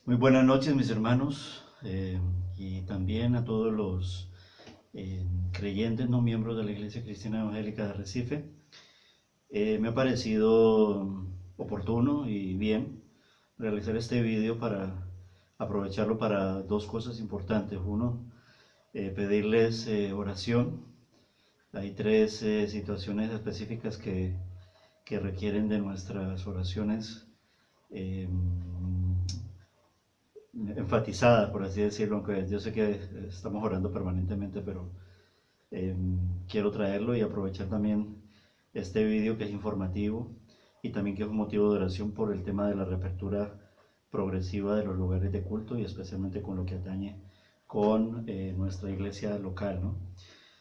Muy buenas noches, mis hermanos, y también a todos los creyentes no miembros de la Iglesia Cristiana Evangélica de Arrecife. Me ha parecido oportuno y bien realizar este video para aprovecharlo para dos cosas importantes. Uno, pedirles oración. Hay tres situaciones específicas que requieren de nuestras oraciones. eh, Enfatizada, por así decirlo, aunque yo sé que estamos orando permanentemente, pero eh, quiero traerlo y aprovechar también este vídeo que es informativo y también que es un motivo de oración por el tema de la reapertura progresiva de los lugares de culto y especialmente con lo que atañe con nuestra iglesia local, ¿no?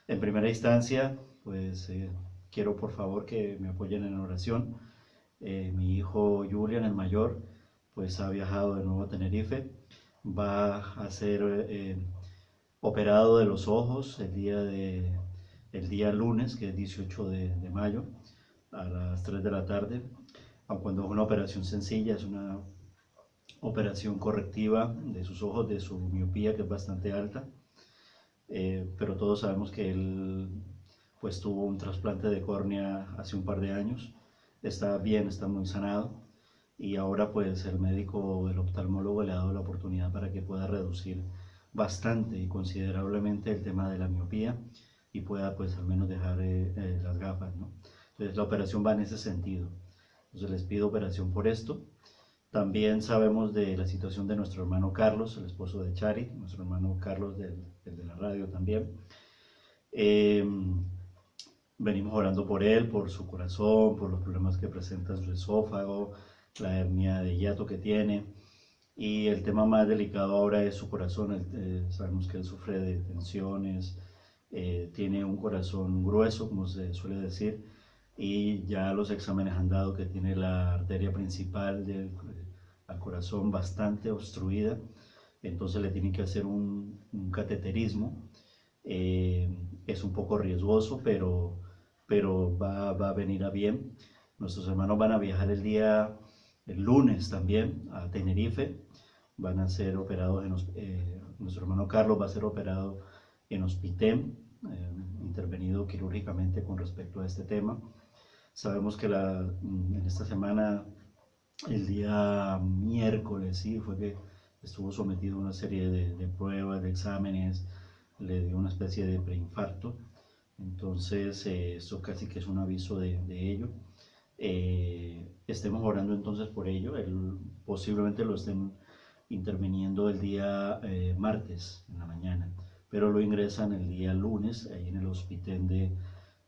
En primera instancia, pues quiero por favor que me apoyen en oración. Mi hijo Julian, el mayor, pues ha viajado de nuevo a Tenerife, va a ser operado de los ojos el día lunes, que es 18 de mayo, a las 3 de la tarde. Aun cuando es una operación sencilla, es una operación correctiva de sus ojos, de su miopía, que es bastante alta. Pero todos sabemos que él pues tuvo un trasplante de córnea hace un par de años, está bien, está muy sanado, y ahora pues el médico, el oftalmólogo le ha dado la oportunidad para que pueda reducir bastante y considerablemente el tema de la miopía y pueda pues al menos dejar las gafas, ¿no? Entonces la operación va en ese sentido. Entonces les pido operación por esto. También sabemos de la situación de nuestro hermano Carlos, el esposo de Chari, nuestro hermano Carlos de la radio también. Eh, Venimos orando por él, por su corazón, por los problemas que presenta en su esófago, la hernia de hiato que tiene. Y el tema más delicado ahora es su corazón. Sabemos que él sufre de tensiones, tiene un corazón grueso, como se suele decir, y ya los exámenes han dado que tiene la arteria principal del al corazón bastante obstruida, entonces le tienen que hacer un cateterismo. Es un poco riesgoso, pero va a venir a bien. Nuestros hermanos van a viajar el lunes también a Tenerife, van a ser operados nuestro hermano Carlos va a ser operado en Hospitem, intervenido quirúrgicamente con respecto a este tema. Sabemos que en esta semana, el día miércoles, sí, fue que estuvo sometido a una serie de pruebas, de exámenes, le dio una especie de preinfarto. Entonces, esto casi que es un aviso de ello. Estemos orando entonces por ello. Posiblemente lo estén interviniendo el día martes en la mañana, pero lo ingresan el día lunes ahí en el hospital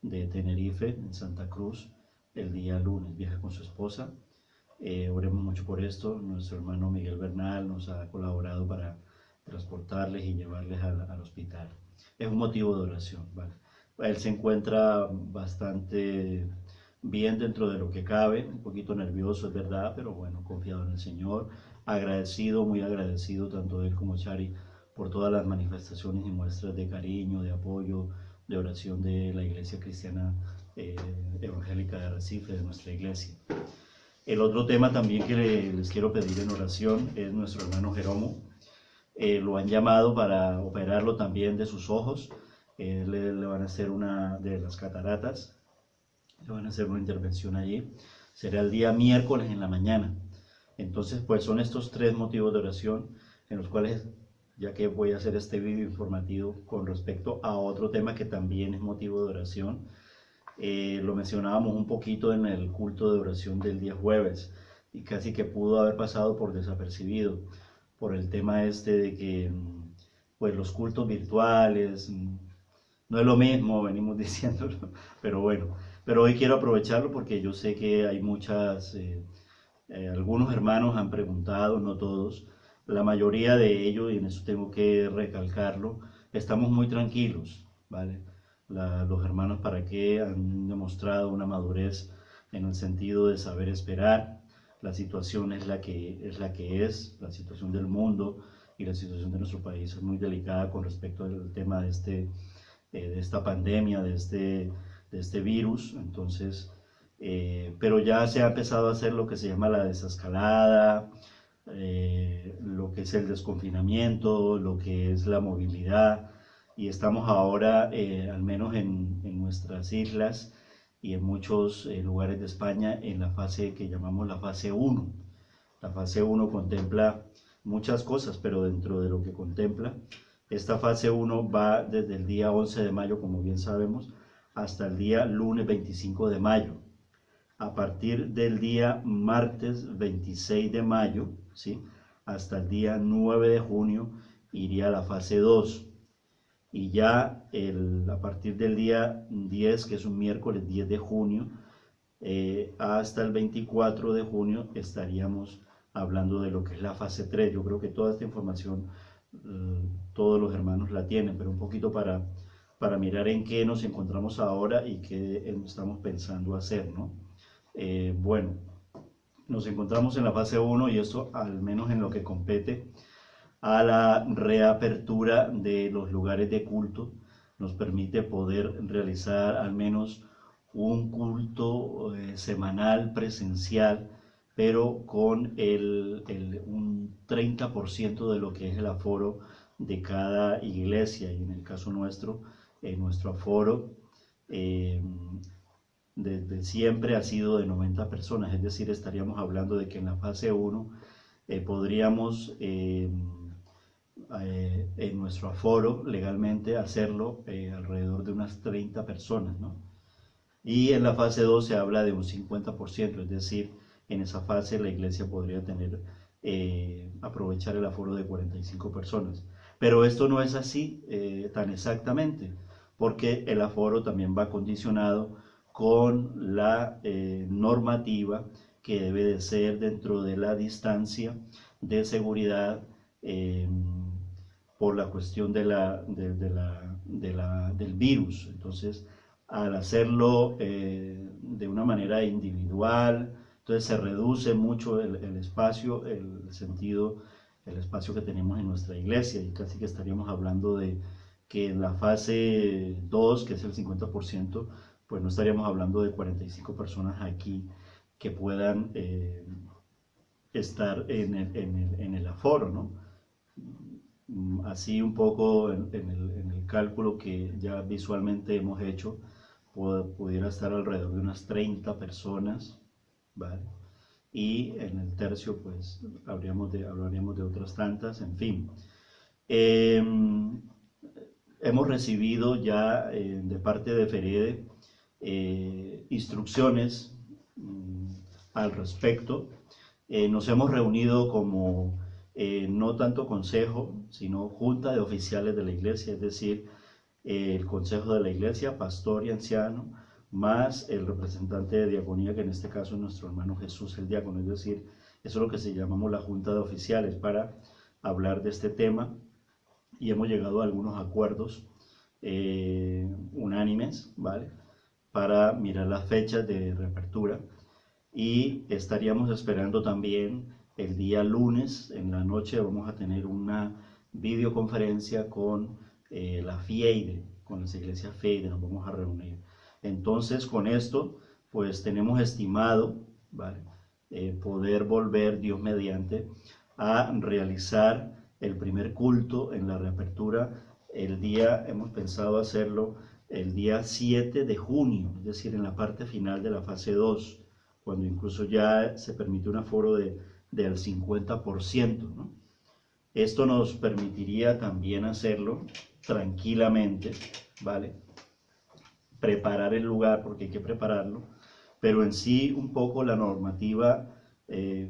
de Tenerife, en Santa Cruz, el día lunes. Viaja con su esposa. Oremos mucho por esto. Nuestro hermano Miguel Bernal nos ha colaborado para transportarles y llevarles al hospital. Es un motivo de oración, ¿vale? Él se encuentra bastante bien dentro de lo que cabe, un poquito nervioso, es verdad, pero bueno, confiado en el Señor, agradecido, muy agradecido, tanto él como Chari, por todas las manifestaciones y muestras de cariño, de apoyo, de oración de la Iglesia Cristiana eh, Evangélica de Arrecife, de nuestra iglesia. El otro tema también que les quiero pedir en oración es nuestro hermano Jeromo. Lo han llamado para operarlo también de sus ojos. Le van a hacer una de las cataratas, le van a hacer una intervención allí. Será el día miércoles en la mañana. Entonces, pues son estos tres motivos de oración en los cuales, ya que voy a hacer este vídeo informativo con respecto a otro tema que también es motivo de oración, lo mencionábamos un poquito en el culto de oración del día jueves y casi que pudo haber pasado por desapercibido por el tema este de que pues los cultos virtuales no es lo mismo, venimos diciéndolo, pero bueno, pero hoy quiero aprovecharlo porque yo sé que hay algunos hermanos han preguntado, no todos, la mayoría de ellos, y en eso tengo que recalcarlo, estamos muy tranquilos, ¿vale? Los hermanos para qué han demostrado una madurez en el sentido de saber esperar. La situación es la situación del mundo y la situación de nuestro país es muy delicada con respecto al tema de esta pandemia, de este virus. Entonces, pero ya se ha empezado a hacer lo que se llama la desescalada, lo que es el desconfinamiento, lo que es la movilidad, y estamos ahora, al menos en nuestras islas y en muchos lugares de España, en la fase que llamamos la fase 1. La fase 1 contempla muchas cosas, pero dentro de lo que contempla, esta fase 1 va desde el día 11 de mayo, como bien sabemos, hasta el día lunes 25 de mayo. A partir del día martes 26 de mayo, ¿sí?, hasta el día 9 de junio iría a la fase 2. Y ya a partir del día 10, que es un miércoles 10 de junio, hasta el 24 de junio estaríamos hablando de lo que es la fase 3. Yo creo que toda esta información todos los hermanos la tienen, pero un poquito para mirar en qué nos encontramos ahora y qué estamos pensando hacer, ¿no? Bueno, nos encontramos en la fase 1 y esto al menos en lo que compete a la reapertura de los lugares de culto nos permite poder realizar al menos un culto semanal presencial, pero con un 30% de lo que es el aforo de cada iglesia, y en el caso nuestro, nuestro aforo desde siempre ha sido de 90 personas, es decir, estaríamos hablando de que en la fase 1 podríamos en nuestro aforo legalmente hacerlo alrededor de unas 30 personas, ¿no? Y en la fase 2 se habla de un 50%, es decir, en esa fase la iglesia podría tener, aprovechar el aforo de 45 personas. Pero esto no es así tan exactamente, porque el aforo también va condicionado con la normativa que debe de ser dentro de la distancia de seguridad por la cuestión del virus. Entonces, al hacerlo de una manera individual, entonces se reduce mucho el espacio, el espacio que tenemos en nuestra iglesia, y casi que estaríamos hablando de que en la fase 2, que es el 50%, pues no estaríamos hablando de 45 personas aquí que puedan estar en el aforo, ¿no? Así un poco en el cálculo que ya visualmente hemos hecho, pudiera estar alrededor de unas 30 personas, ¿vale? Y en el tercio pues hablaríamos de otras tantas, en fin. Hemos recibido ya de parte de Ferede instrucciones al respecto. Nos hemos reunido como no tanto consejo, sino junta de oficiales de la iglesia, es decir, el consejo de la iglesia, pastor y anciano, más el representante de diaconía, que en este caso es nuestro hermano Jesús, el diácono. Es decir, eso es lo que se llamamos la junta de oficiales para hablar de este tema, y hemos llegado a algunos acuerdos unánimes, ¿vale?, para mirar las fechas de reapertura, y estaríamos esperando también el día lunes en la noche. Vamos a tener una videoconferencia con la FIEIDE, con las iglesias FIEIDE, nos vamos a reunir. Entonces, con esto, pues tenemos estimado, ¿vale?, poder volver, Dios mediante, a realizar el primer culto en la reapertura. Hemos pensado hacerlo el día 7 de junio, es decir, en la parte final de la fase 2, cuando incluso ya se permite un aforo del 50%, ¿no? Esto nos permitiría también hacerlo tranquilamente, ¿vale? Preparar el lugar, porque hay que prepararlo, pero en sí un poco la normativa,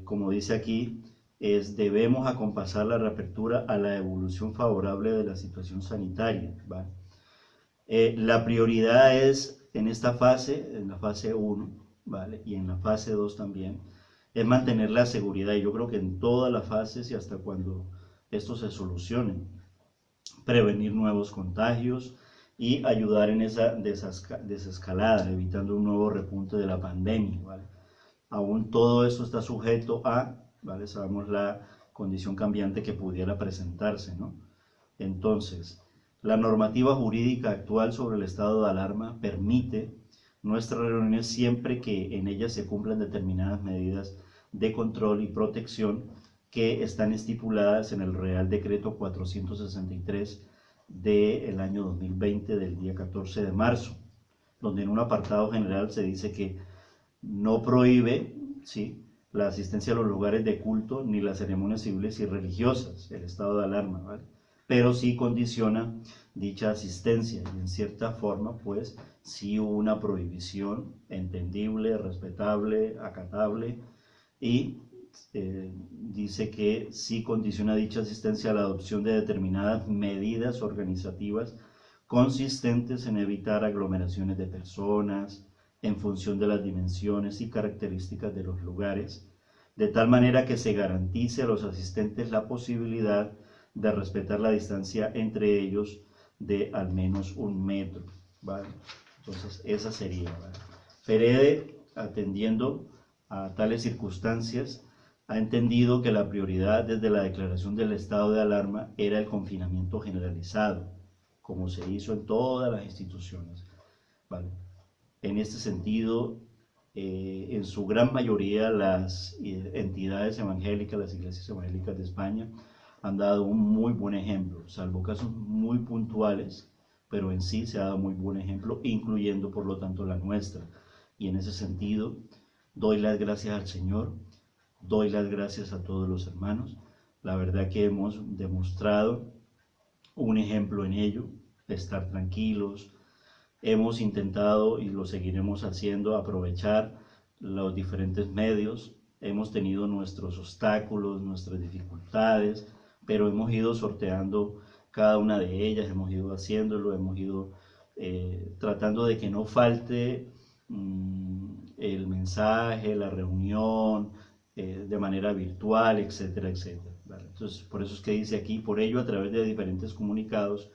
como dice aquí, debemos acompasar la reapertura a la evolución favorable de la situación sanitaria, ¿vale? La prioridad es en esta fase, en la fase 1, ¿vale?, y en la fase 2 también, es mantener la seguridad. Y yo creo que en todas las fases y hasta cuando esto se solucione, prevenir nuevos contagios y ayudar en esa desescalada, evitando un nuevo repunte de la pandemia, ¿vale? Aún todo esto está sujeto a, ¿vale?, sabemos la condición cambiante que pudiera presentarse, ¿no? Entonces, la normativa jurídica actual sobre el estado de alarma permite nuestras reuniones siempre que en ellas se cumplan determinadas medidas de control y protección que están estipuladas en el Real Decreto 463 del año 2020 del día 14 de marzo, donde en un apartado general se dice que no prohíbe, ¿sí?, la asistencia a los lugares de culto ni las ceremonias civiles y religiosas, el estado de alarma, ¿vale? Pero sí condiciona dicha asistencia y en cierta forma, pues, sí hubo una prohibición entendible, respetable, acatable y dice que sí condiciona dicha asistencia a la adopción de determinadas medidas organizativas consistentes en evitar aglomeraciones de personas en función de las dimensiones y características de los lugares, de tal manera que se garantice a los asistentes la posibilidad de respetar la distancia entre ellos de al menos 1 metro, ¿vale? Entonces esa sería, ¿vale? Ferede, atendiendo a tales circunstancias, ha entendido que la prioridad desde la declaración del estado de alarma era el confinamiento generalizado, como se hizo en todas las instituciones, ¿vale? En este sentido, en su gran mayoría las entidades evangélicas, las iglesias evangélicas de España, han dado un muy buen ejemplo, salvo casos muy puntuales, pero en sí se ha dado muy buen ejemplo, incluyendo por lo tanto la nuestra. Y en ese sentido, doy las gracias al Señor, doy las gracias a todos los hermanos. La verdad que hemos demostrado un ejemplo en ello, estar tranquilos. Hemos intentado y lo seguiremos haciendo, aprovechar los diferentes medios. Hemos tenido nuestros obstáculos, nuestras dificultades, pero hemos ido sorteando cada una de ellas, hemos ido haciéndolo, hemos ido tratando de que no falte el mensaje, la reunión, de manera virtual, etcétera, etcétera, ¿vale? Entonces, por eso es que dice aquí, por ello, a través de diferentes comunicados,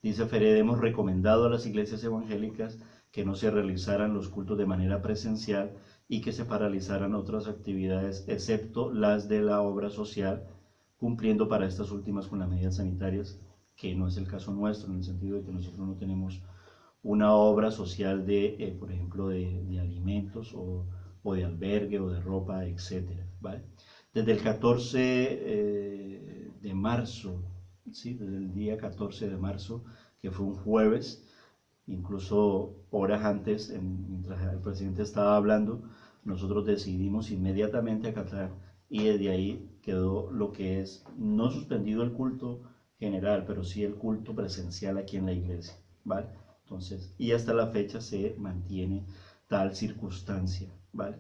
dice Ferede, hemos recomendado a las iglesias evangélicas que no se realizaran los cultos de manera presencial y que se paralizaran otras actividades, excepto las de la obra social, cumpliendo para estas últimas con las medidas sanitarias, que no es el caso nuestro, en el sentido de que nosotros no tenemos una obra social de, por ejemplo, de alimentos o de albergue o de ropa, etcétera, ¿vale? Desde el 14 de marzo, ¿sí?, desde el día 14 de marzo, que fue un jueves, incluso horas antes, mientras el presidente estaba hablando, nosotros decidimos inmediatamente acatar y desde ahí quedó lo que es, no suspendido el culto general, pero sí el culto presencial aquí en la iglesia, ¿vale? Entonces, y hasta la fecha se mantiene tal circunstancia, ¿vale?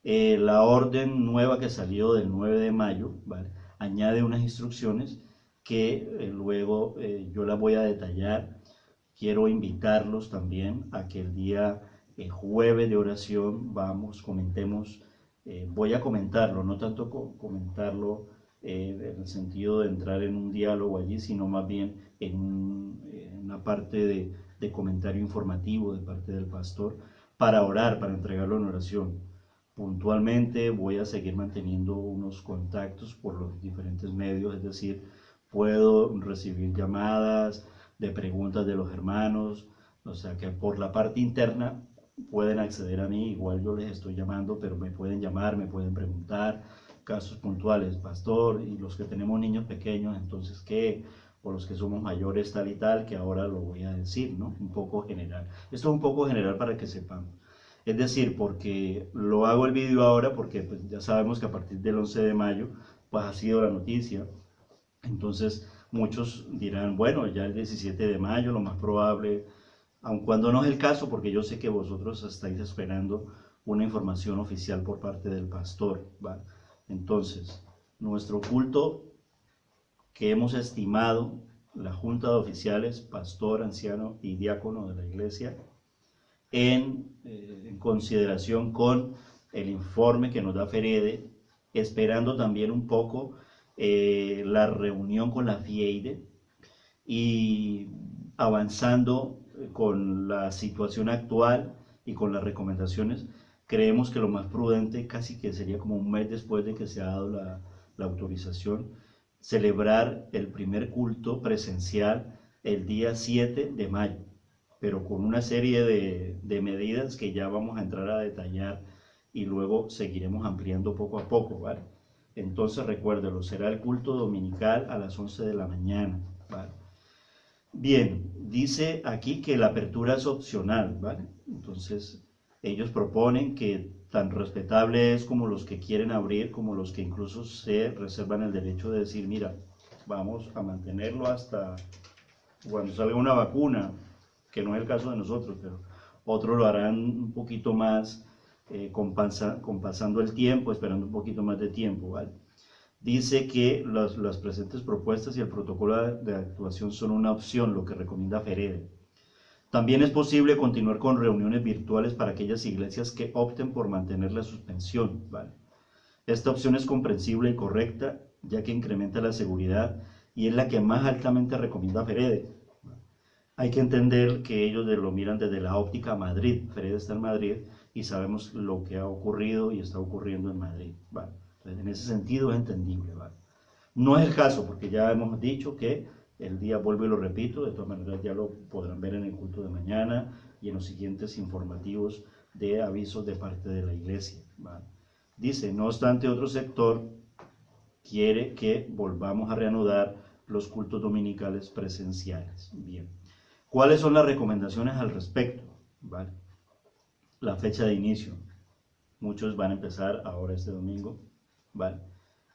La orden nueva que salió del 9 de mayo, ¿vale?, añade unas instrucciones que luego yo las voy a detallar. Quiero invitarlos también a que el día jueves de oración comentemos, voy a comentarlo, no tanto comentarlo en el sentido de entrar en un diálogo allí, sino más bien en una parte de comentario informativo de parte del pastor para orar, para entregarlo en oración. Puntualmente voy a seguir manteniendo unos contactos por los diferentes medios, es decir, puedo recibir llamadas de preguntas de los hermanos, o sea que por la parte interna pueden acceder a mí, igual yo les estoy llamando, pero me pueden llamar, me pueden preguntar, casos puntuales, pastor, y los que tenemos niños pequeños, entonces qué, o los que somos mayores tal y tal, que ahora lo voy a decir, ¿no? Un poco general. Esto es un poco general para que sepamos. Es decir, porque lo hago el vídeo ahora porque pues, ya sabemos que a partir del 11 de mayo pues ha sido la noticia. Entonces muchos dirán, bueno, ya el 17 de mayo lo más probable, aun cuando no es el caso, porque yo sé que vosotros estáis esperando una información oficial por parte del pastor, ¿vale? Entonces, nuestro culto que hemos estimado, la junta de oficiales, pastor, anciano y diácono de la iglesia, en consideración con el informe que nos da Ferede, esperando también un poco la reunión con la FIEIDE y avanzando con la situación actual y con las recomendaciones. Creemos que lo más prudente casi que sería como un mes después de que se ha dado la autorización, celebrar el primer culto presencial el día 7 de mayo, pero con una serie de medidas que ya vamos a entrar a detallar y luego seguiremos ampliando poco a poco, ¿vale? Entonces recuérdelo, será el culto dominical a las 11 de la mañana, ¿vale? Bien, dice aquí que la apertura es opcional, ¿vale? Entonces, ellos proponen que tan respetable es como los que quieren abrir, como los que incluso se reservan el derecho de decir, mira, vamos a mantenerlo hasta cuando salga una vacuna, que no es el caso de nosotros, pero otros lo harán un poquito más, compasando el tiempo, esperando un poquito más de tiempo, ¿vale? Dice que las presentes propuestas y el protocolo de actuación son una opción, lo que recomienda Ferede. También es posible continuar con reuniones virtuales para aquellas iglesias que opten por mantener la suspensión, ¿vale? Esta opción es comprensible y correcta, ya que incrementa la seguridad y es la que más altamente recomienda Ferede. Hay que entender que ellos lo miran desde la óptica Madrid. Ferede está en Madrid y sabemos lo que ha ocurrido y está ocurriendo en Madrid, ¿vale? Entonces, en ese sentido es entendible, ¿vale? No es el caso, porque ya hemos dicho que el día, vuelvo y lo repito, de todas maneras ya lo podrán ver en el culto de mañana y en los siguientes informativos de avisos de parte de la iglesia, ¿vale? Dice, no obstante, otro sector quiere que volvamos a reanudar los cultos dominicales presenciales. Bien, ¿cuáles son las recomendaciones al respecto? ¿Vale? La fecha de inicio. Muchos van a empezar ahora este domingo, ¿vale?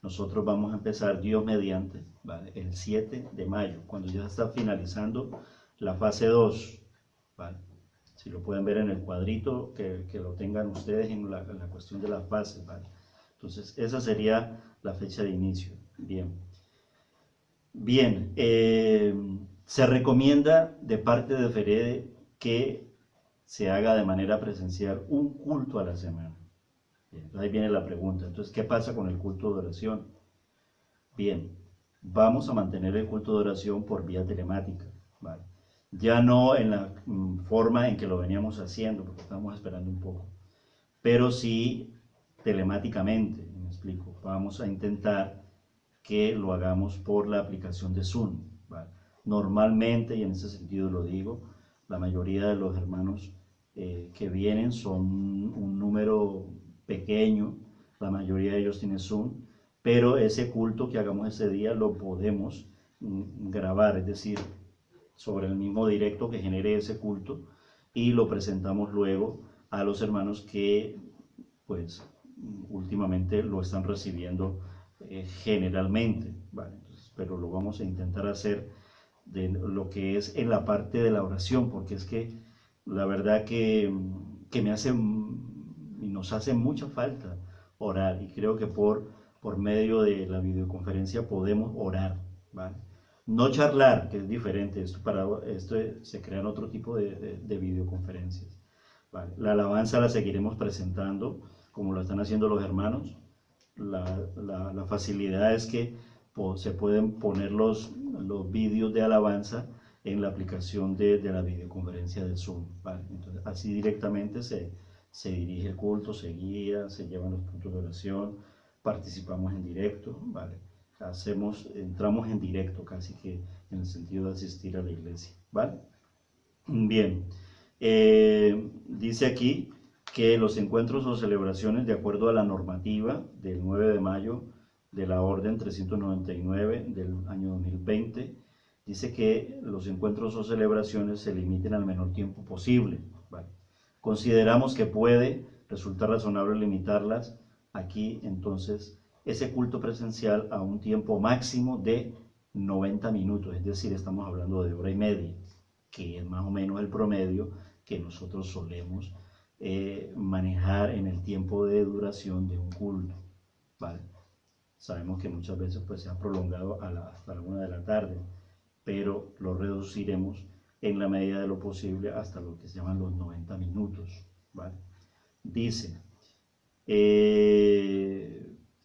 Nosotros vamos a empezar, Dios mediante, ¿vale? El 7 de mayo, cuando ya está finalizando la fase 2, ¿vale? Si lo pueden ver en el cuadrito, que lo tengan ustedes en la cuestión de las fases, ¿vale? Entonces, esa sería la fecha de inicio. Bien. Bien, se recomienda de parte de Ferede que se haga de manera presencial un culto a la semana. Bien, ahí viene la pregunta. Entonces, ¿qué pasa con el culto de oración? Bien, vamos a mantener el culto de oración por vía telemática, ¿vale? Ya no en la forma en que lo veníamos haciendo, porque estamos esperando un poco, pero sí telemáticamente, me explico. Vamos a intentar que lo hagamos por la aplicación de Zoom, ¿vale? Normalmente, y en ese sentido lo digo, la mayoría de los hermanos que vienen son un número pequeño, la mayoría de ellos tienen Zoom, pero ese culto que hagamos ese día lo podemos grabar, es decir, sobre el mismo directo que genere ese culto y lo presentamos luego a los hermanos que pues últimamente lo están recibiendo generalmente, ¿vale? Entonces, pero lo vamos a intentar hacer de lo que es en la parte de la oración, porque es que la verdad que me hace y nos hace mucha falta orar, y creo que por medio de la videoconferencia podemos orar, ¿vale? No charlar, que es diferente, esto se crean otro tipo de videoconferencias, ¿vale? La alabanza la seguiremos presentando como lo están haciendo los hermanos. La facilidad es que se pueden poner los vídeos de alabanza en la aplicación de la videoconferencia de Zoom, ¿vale? Entonces, así directamente se dirige el culto, se guía, se llevan los puntos de oración, participamos en directo, ¿vale? Entramos en directo casi que en el sentido de asistir a la iglesia, ¿vale? Bien, dice aquí que los encuentros o celebraciones de acuerdo a la normativa del 9 de mayo de la Orden 399 del año 2020, dice que los encuentros o celebraciones se limiten al menor tiempo posible, ¿vale? Consideramos que puede resultar razonable limitarlas aquí, entonces, ese culto presencial a un tiempo máximo de 90 minutos, es decir, estamos hablando de hora y media, que es más o menos el promedio que nosotros solemos manejar en el tiempo de duración de un culto, ¿vale? Sabemos que muchas veces pues, se ha prolongado hasta la 1 de la tarde, pero lo reduciremos en la medida de lo posible hasta lo que se llaman los 90 minutos, ¿vale? Dice,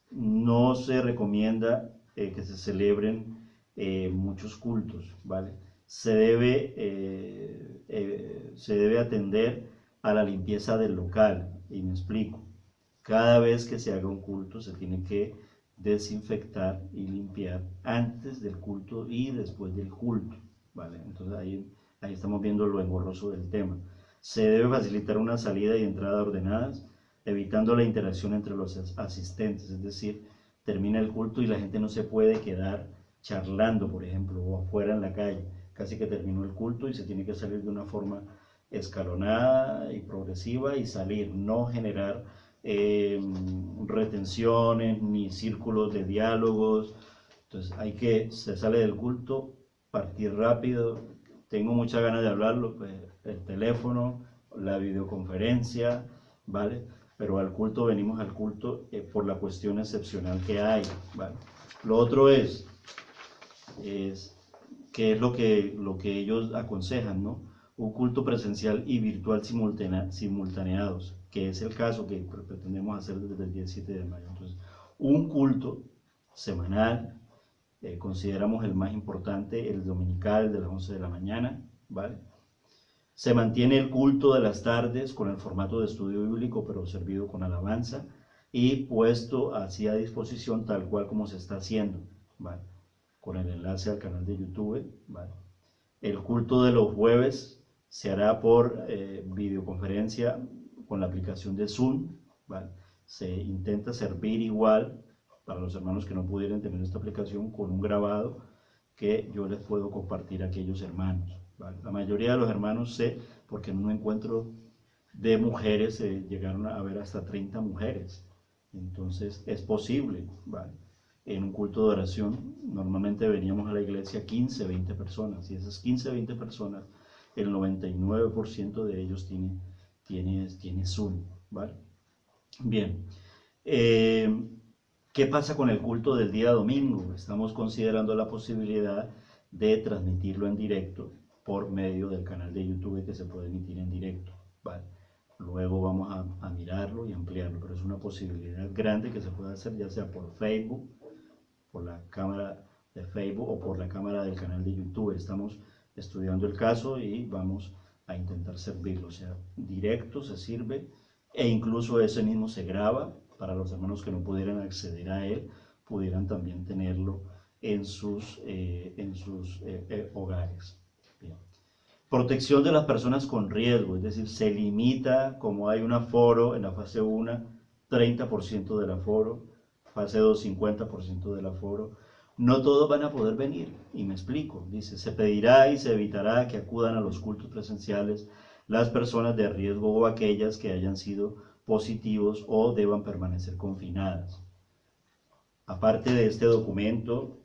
no se recomienda que se celebren muchos cultos, ¿vale? Se debe atender a la limpieza del local, y me explico. Cada vez que se haga un culto se tiene que desinfectar y limpiar antes del culto y después del culto, ¿vale? Entonces ahí estamos viendo lo engorroso del tema. Se debe facilitar una salida y entrada ordenadas, evitando la interacción entre los asistentes, es decir, termina el culto y la gente no se puede quedar charlando, por ejemplo, o afuera en la calle. Casi que terminó el culto y se tiene que salir de una forma escalonada y progresiva y salir, no generar retenciones ni círculos de diálogos. Entonces se sale del culto, partir rápido. Tengo muchas ganas de hablarlo, pues, el teléfono, la videoconferencia, ¿vale? Pero venimos al culto por la cuestión excepcional que hay, ¿vale? Lo otro es que es lo que ellos aconsejan, ¿no? Un culto presencial y virtual simultaneados, que es el caso que pretendemos hacer desde el 17 de mayo. Entonces, un culto semanal, consideramos el más importante, el dominical de las 11 de la mañana, ¿vale? Se mantiene el culto de las tardes con el formato de estudio bíblico, pero servido con alabanza y puesto así a disposición tal cual como se está haciendo, ¿vale? Con el enlace al canal de YouTube, ¿vale? El culto de los jueves se hará por videoconferencia con la aplicación de Zoom, ¿vale? Se intenta servir igual para los hermanos que no pudieran tener esta aplicación con un grabado que yo les puedo compartir a aquellos hermanos, ¿vale? La mayoría de los hermanos sé, porque en un encuentro de mujeres llegaron a haber hasta 30 mujeres, entonces es posible, ¿vale? En un culto de oración normalmente veníamos a la iglesia 15, 20 personas, y esas 15, 20 personas, el 99% de ellos tiene Zoom, ¿vale? Bien, ¿qué pasa con el culto del día domingo? Estamos considerando la posibilidad de transmitirlo en directo por medio del canal de YouTube que se puede emitir en directo, ¿vale? Luego vamos a mirarlo y ampliarlo, pero es una posibilidad grande que se puede hacer ya sea por Facebook, por la cámara de Facebook o por la cámara del canal de YouTube. Estamos estudiando el caso y vamos a intentar servirlo, o sea, directo se sirve e incluso ese mismo se graba para los hermanos que no pudieran acceder a él, pudieran también tenerlo en sus hogares. Bien. Protección de las personas con riesgo, es decir, se limita, como hay un aforo en la fase 1, 30% del aforo, fase 2, 50% del aforo. No todos van a poder venir, y me explico. Dice, se pedirá y se evitará que acudan a los cultos presenciales las personas de riesgo o aquellas que hayan sido positivos o deban permanecer confinadas. Aparte de este documento,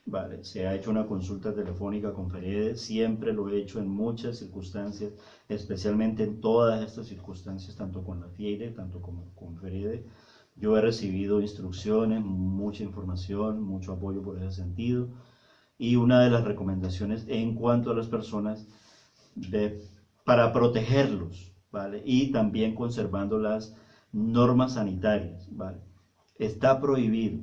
vale, se ha hecho una consulta telefónica con Ferede, siempre lo he hecho en muchas circunstancias, especialmente en todas estas circunstancias, tanto con la FIEIRE, tanto como con Ferede. Yo he recibido instrucciones, mucha información, mucho apoyo por ese sentido, y una de las recomendaciones en cuanto a las personas para protegerlos, ¿vale? Y también conservando las normas sanitarias, ¿vale? Está prohibido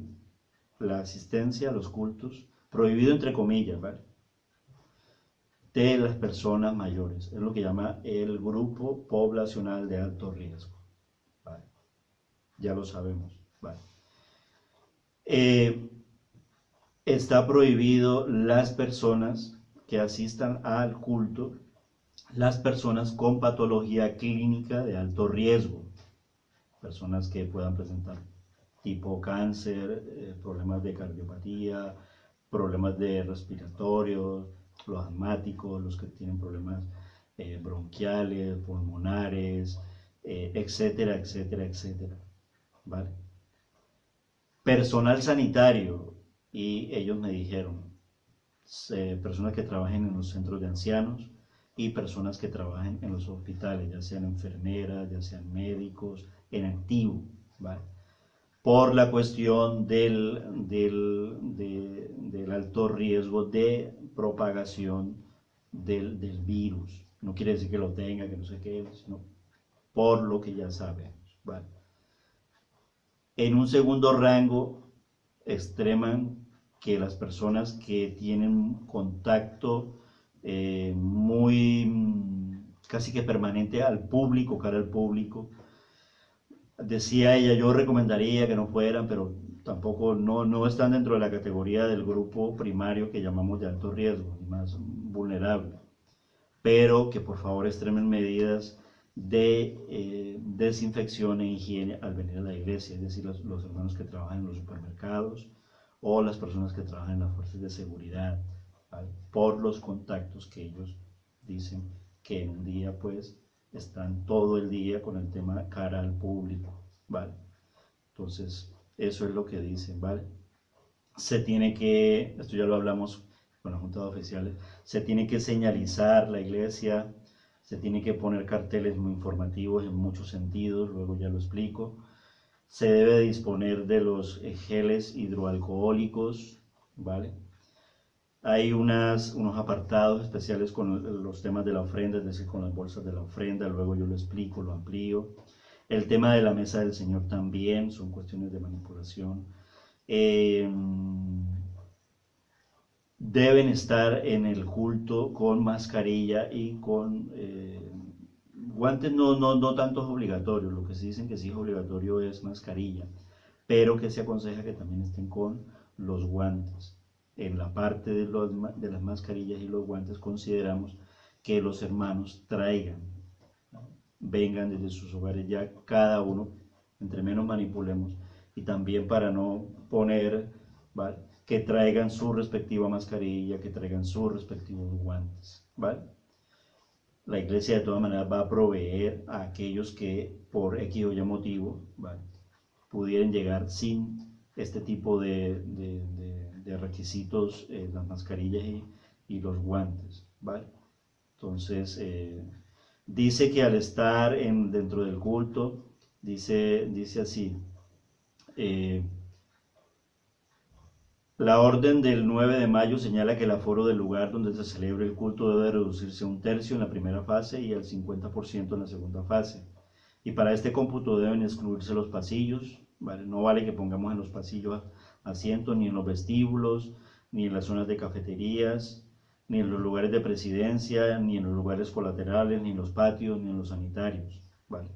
la asistencia a los cultos, prohibido entre comillas, ¿vale? De las personas mayores, es lo que llama el grupo poblacional de alto riesgo, ¿vale? Ya lo sabemos, ¿vale? Está prohibido las personas que asistan al culto, las personas con patología clínica de alto riesgo, personas que puedan presentar tipo cáncer, problemas de cardiopatía, problemas de respiratorios, los asmáticos, los que tienen problemas bronquiales, pulmonares, etcétera, etcétera, etcétera, ¿vale? Personal sanitario, y ellos me dijeron, personas que trabajen en los centros de ancianos y personas que trabajen en los hospitales, ya sean enfermeras, ya sean médicos, en activo, ¿vale? Por la cuestión del alto riesgo de propagación del virus. No quiere decir que lo tenga, que no sé qué, sino por lo que ya sabemos, ¿vale? En un segundo rango, extreman que las personas que tienen contacto casi que permanente al público, cara al público, decía ella, yo recomendaría que no fueran, pero tampoco no están dentro de la categoría del grupo primario que llamamos de alto riesgo, más vulnerable, pero que por favor extremen medidas de desinfección e higiene al venir a la iglesia, es decir, los hermanos que trabajan en los supermercados o las personas que trabajan en las fuerzas de seguridad, ¿vale? Por los contactos que ellos dicen que en un día pues están todo el día con el tema cara al público, ¿vale? Entonces, eso es lo que dicen, ¿vale? Se tiene que, esto ya lo hablamos con las juntas oficiales, se tiene que señalizar la iglesia, se tiene que poner carteles muy informativos en muchos sentidos, luego ya lo explico. Se debe disponer de los geles hidroalcohólicos, ¿vale? Hay unos apartados especiales con los temas de la ofrenda, es decir, con las bolsas de la ofrenda, luego yo lo explico, lo amplío. El tema de la mesa del Señor también, son cuestiones de manipulación. Deben estar en el culto con mascarilla y con guantes, no tanto es obligatorio, lo que sí dicen que sí es obligatorio es mascarilla, pero que se aconseja que también estén con los guantes. En la parte de las mascarillas y los guantes consideramos que los hermanos traigan, vengan desde sus hogares ya cada uno, entre menos manipulemos, y también para no poner, ¿vale?, que traigan su respectiva mascarilla, que traigan sus respectivos guantes, ¿vale? La iglesia de todas maneras va a proveer a aquellos que por X o Y motivo, ¿vale?, pudieran llegar sin este tipo de requisitos, las mascarillas y los guantes, ¿vale? Entonces, dice que al estar dentro del culto, dice así, la orden del 9 de mayo señala que el aforo del lugar donde se celebre el culto debe reducirse a 1/3 en la primera fase y al 50% en la segunda fase. Y para este cómputo deben excluirse los pasillos, ¿vale? No vale que pongamos en los pasillos asientos, ni en los vestíbulos, ni en las zonas de cafeterías, ni en los lugares de presidencia, ni en los lugares colaterales, ni en los patios, ni en los sanitarios, ¿vale?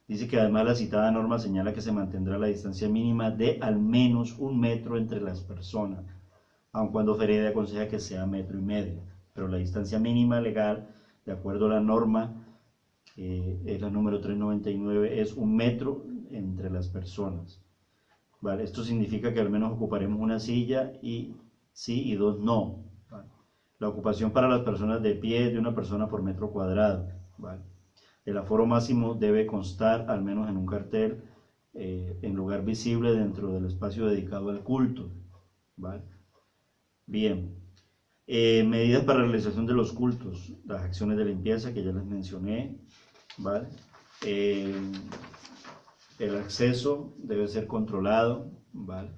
Dice que además la citada norma señala que se mantendrá la distancia mínima de al menos 1 metro entre las personas, aun cuando Ferede aconseja que sea 1,5 metros, pero la distancia mínima legal, de acuerdo a la norma, que es la número 399, es 1 metro entre las personas, ¿vale? Esto significa que al menos ocuparemos una silla y sí y dos no, ¿vale? La ocupación para las personas de pie es de una persona por metro cuadrado, ¿vale? El aforo máximo debe constar al menos en un cartel en lugar visible dentro del espacio dedicado al culto, ¿vale? Bien, medidas para la realización de los cultos, las acciones de limpieza que ya les mencioné, ¿vale? El acceso debe ser controlado, ¿vale?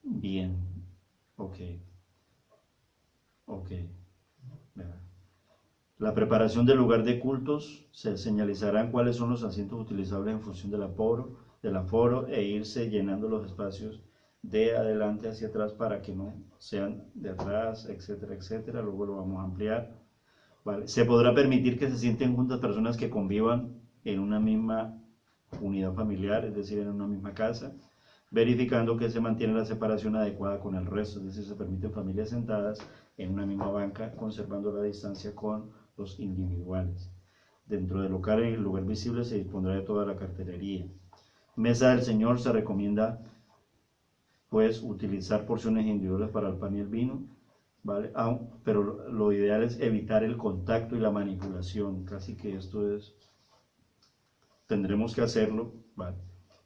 Bien, ok, ok. La preparación del lugar de cultos, se señalizarán cuáles son los asientos utilizables en función del aforo e irse llenando los espacios de adelante hacia atrás para que no sean de atrás, etcétera, etcétera. Luego lo vamos a ampliar. ¿Vale? Se podrá permitir que se sienten juntas personas que convivan en una misma unidad familiar, es decir, en una misma casa, verificando que se mantiene la separación adecuada con el resto, es decir, se permiten familias sentadas en una misma banca, conservando la distancia con los individuales. Dentro del local, en el lugar visible, se dispondrá de toda la cartelería. Mesa del Señor, se recomienda pues utilizar porciones individuales para el pan y el vino, ¿vale? Pero lo ideal es evitar el contacto y la manipulación, casi que tendremos que hacerlo, ¿vale?,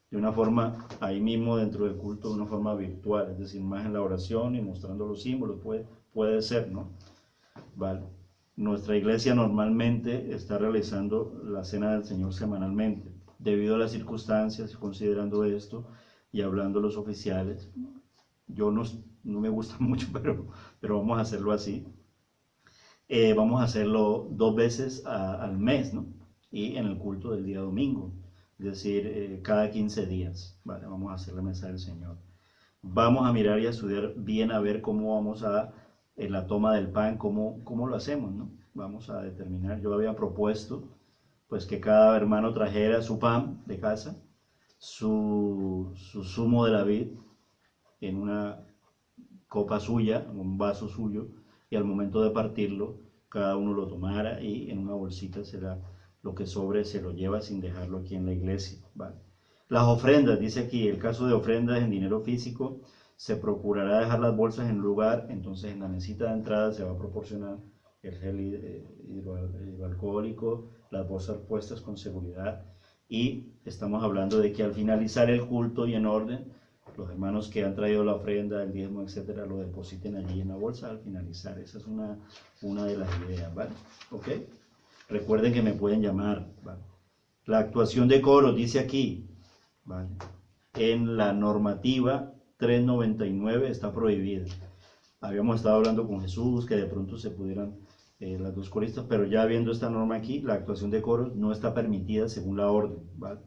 de una forma ahí mismo dentro del culto, de una forma virtual, es decir, más en la oración y mostrando los símbolos, puede ser, ¿no? ¿Vale? Nuestra iglesia normalmente está realizando la cena del Señor semanalmente. Debido a las circunstancias, considerando esto y hablando los oficiales, yo no me gusta mucho, pero vamos a hacerlo así. Vamos a hacerlo 2 veces al mes, ¿no? Y en el culto del día domingo, es decir, cada 15 días, ¿vale? Vamos a hacer la mesa del Señor. Vamos a mirar y a estudiar bien a ver cómo vamos en la toma del pan, cómo lo hacemos, ¿no? Vamos a determinar, yo había propuesto pues que cada hermano trajera su pan de casa, su zumo de la vid en una copa suya, un vaso suyo, y al momento de partirlo, cada uno lo tomara y en una bolsita lo que sobre se lo lleva sin dejarlo aquí en la iglesia, ¿vale? Las ofrendas, dice aquí, el caso de ofrendas en dinero físico, se procurará dejar las bolsas en un lugar, entonces en la mesita de entrada se va a proporcionar el gel hidroalcohólico, las bolsas puestas con seguridad, y estamos hablando de que al finalizar el culto y en orden, los hermanos que han traído la ofrenda, el diezmo, etcétera, lo depositen allí en la bolsa al finalizar. Esa es una de las ideas, ¿vale? ¿Ok? Recuerden que me pueden llamar, ¿vale? La actuación de coro, dice aquí, ¿vale? En la normativa 399 está prohibida. Habíamos estado hablando con Jesús que de pronto se pudieran las dos coristas, pero ya viendo esta norma aquí, la actuación de coros no está permitida según la orden, ¿vale?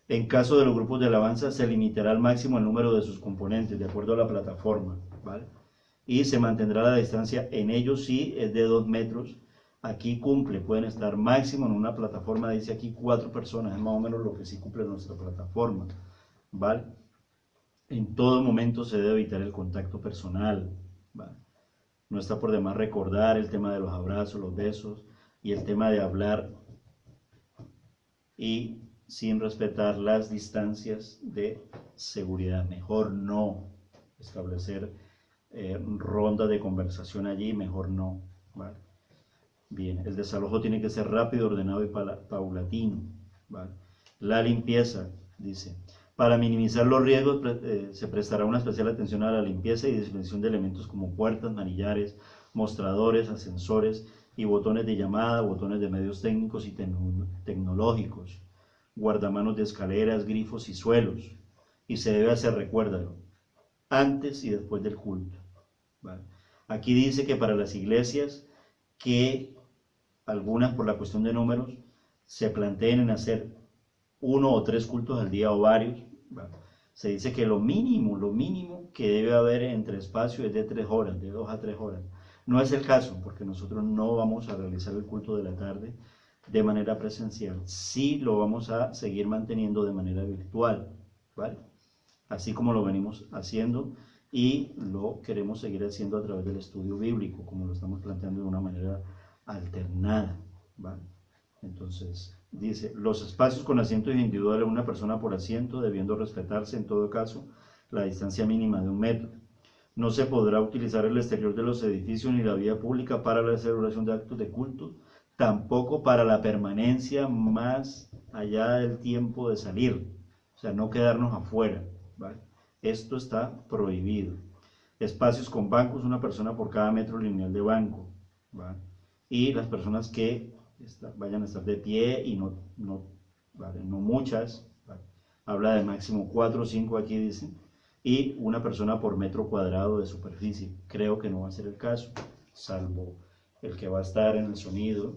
En caso de los grupos de alabanza, se limitará al máximo el número de sus componentes, de acuerdo a la plataforma, ¿vale? Y se mantendrá la distancia en ellos sí es de 2 metros. Aquí cumple, pueden estar máximo en una plataforma, dice aquí 4 personas, es más o menos lo que sí cumple nuestra plataforma, ¿vale? En todo momento se debe evitar el contacto personal, ¿vale? No está por demás recordar el tema de los abrazos, los besos y el tema de hablar y sin respetar las distancias de seguridad. Mejor no establecer ronda de conversación allí, mejor no, ¿vale? Bien, el desalojo tiene que ser rápido, ordenado y paulatino, ¿vale? La limpieza, dice, para minimizar los riesgos se prestará una especial atención a la limpieza y desinfección de elementos como puertas, manillares, mostradores, ascensores y botones de llamada, botones de medios técnicos y tecnológicos, guardamanos de escaleras, grifos y suelos. Y se debe hacer, recuérdalo, antes y después del culto, ¿vale? Aquí dice que para las iglesias que algunas por la cuestión de números se planteen en hacer 1 o 3 cultos al día o varios, ¿vale? Se dice que lo mínimo que debe haber entre espacio es de 3 horas, de 2 a 3 horas. No es el caso, porque nosotros no vamos a realizar el culto de la tarde de manera presencial. Sí lo vamos a seguir manteniendo de manera virtual, ¿vale? Así como lo venimos haciendo y lo queremos seguir haciendo a través del estudio bíblico, como lo estamos planteando de una manera alternada, ¿vale? Entonces, dice, los espacios con asientos individuales, una persona por asiento, debiendo respetarse en todo caso la distancia mínima de 1 metro. No se podrá utilizar el exterior de los edificios ni la vía pública para la celebración de actos de culto, tampoco para la permanencia más allá del tiempo de salir, o sea, no quedarnos afuera, ¿vale? Esto está prohibido. Espacios con bancos, una persona por cada metro lineal de banco, ¿vale? Y las personas que vayan a estar de pie y ¿vale? No muchas, ¿vale? Habla de máximo 4 o 5 aquí dice, y una persona por metro cuadrado de superficie. Creo que no va a ser el caso, salvo el que va a estar en el sonido,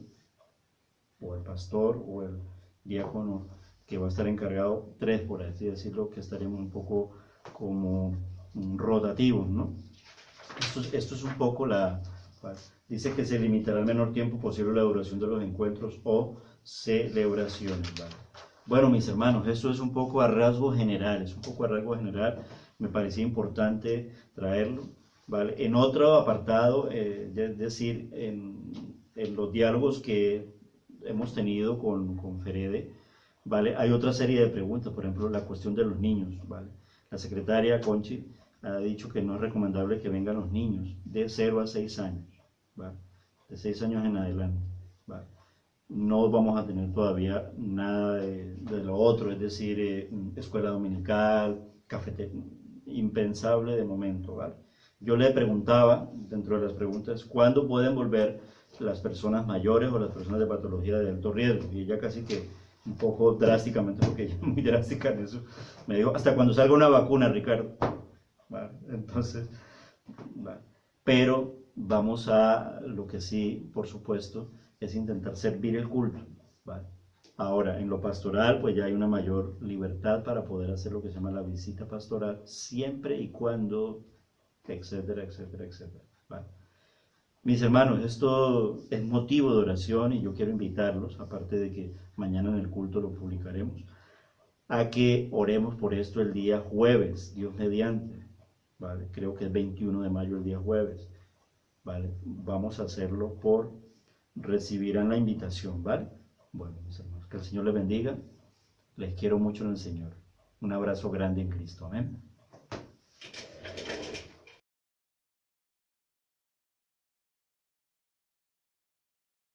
o el pastor, o el diácono que va a estar encargado, 3 por así decirlo, que estaremos un poco como rotativos, ¿no? Esto es un poco dice que se limitará al menor tiempo posible la duración de los encuentros o celebraciones, ¿vale? Bueno, mis hermanos, esto es un poco a rasgos generales, me parecía importante traerlo, ¿vale? En otro apartado, es decir, en los diálogos que hemos tenido con Ferede, ¿vale? Hay otra serie de preguntas, por ejemplo, la cuestión de los niños, ¿vale? La secretaria Conchi ha dicho que no es recomendable que vengan los niños de 0 a 6 años, ¿vale? De 6 años en adelante, ¿vale? No vamos a tener todavía nada de lo otro, es decir, escuela dominical, cafetería, impensable de momento, ¿vale? Yo le preguntaba, dentro de las preguntas, ¿cuándo pueden volver las personas mayores o las personas de patología de alto riesgo? Y ella casi que un poco drásticamente, porque ella es muy drástica en eso, me dijo, hasta cuando salga una vacuna, Ricardo. ¿Vale? Entonces, ¿vale? Pero vamos a, lo que sí, por supuesto, es intentar servir el culto, ¿vale? Ahora, en lo pastoral, pues ya hay una mayor libertad para poder hacer lo que se llama la visita pastoral, siempre y cuando, etcétera, etcétera, etcétera, ¿vale? Mis hermanos, esto es motivo de oración y yo quiero invitarlos, aparte de que mañana en el culto lo publicaremos, a que oremos por esto el día jueves, Dios mediante, ¿vale? Creo que es 21 de mayo el día jueves. ¿vale? Vamos a hacerlo recibirán la invitación, ¿vale? Bueno, mis hermanos, que el Señor les bendiga. Les quiero mucho en el Señor. Un abrazo grande en Cristo. Amén.